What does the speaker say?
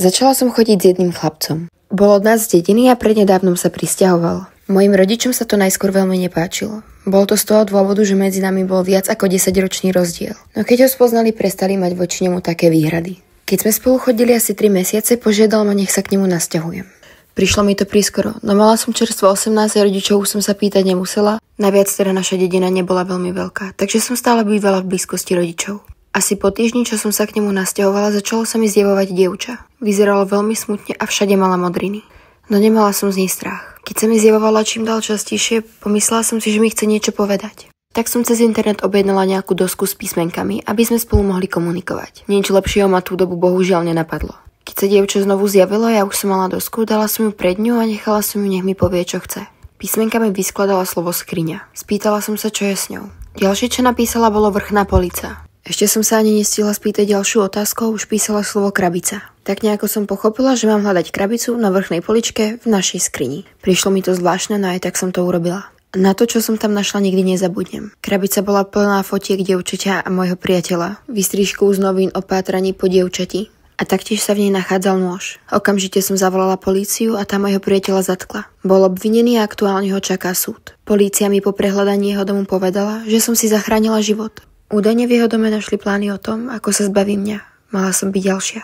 Začala som chodiť s jedným chlapcom. Bol od nás z dediny a prednedávnom sa prisťahoval. Mojim rodičom sa to najskôr veľmi nepáčilo. Bolo to z toho dôvodu, že medzi nami bol viac ako 10-ročný rozdiel. No keď ho spoznali, prestali mať voči nemu také výhrady. Keď sme spolu chodili asi 3 mesiace, požiadal ma, nech sa k nemu nasťahujem. Prišlo mi to prískoro, no mala som čerstvo 18 a rodičov som sa pýtať nemusela. Naviac teda naša dedina nebola veľmi veľká, takže som stále bývala v blízkosti rodičov. Asi po týždni, čo som sa k nemu nasťahovala, začalo sa mi zjavovať dievča. Vyzeralo veľmi smutne a všade mala modriny. No nemala som z nej strach. Keď sa mi zjavovala čím dál častejšie, pomyslela som si, že mi chce niečo povedať. Tak som cez internet objednala nejakú dosku s písmenkami, aby sme spolu mohli komunikovať. Nič lepšieho ma tú dobu bohužiaľ nenapadlo. Keď sa dievča znovu zjavilo, ja už som mala dosku, dala som ju pred ňu a nechala som ju, nech mi povie, čo chce. Písmenkami vyskladala slovo skriňa. Spýtala som sa, čo je s ňou. Ďalšie, čo napísala, bolo vrchná polica. Ešte som sa ani nestihla spýtať ďalšiu otázku, už písala slovo krabica. Tak nejako som pochopila, že mám hľadať krabicu na vrchnej poličke v našej skrini. Prišlo mi to zvláštne, no aj tak som to urobila. Na to, čo som tam našla, nikdy nezabudnem. Krabica bola plná fotiek dievčaťa a môjho priateľa, výstrižkou z novín o pátraní po dievčati. A taktiež sa v nej nachádzal nôž. Okamžite som zavolala políciu a tá mojho priateľa zatkla. Bol obvinený a aktuálne ho čaká súd. Polícia mi po prehľadaní jeho domu povedala, že som si zachránila život. Údajne v jeho dome našli plány o tom, ako sa zbaví mňa. Mala som byť ďalšia.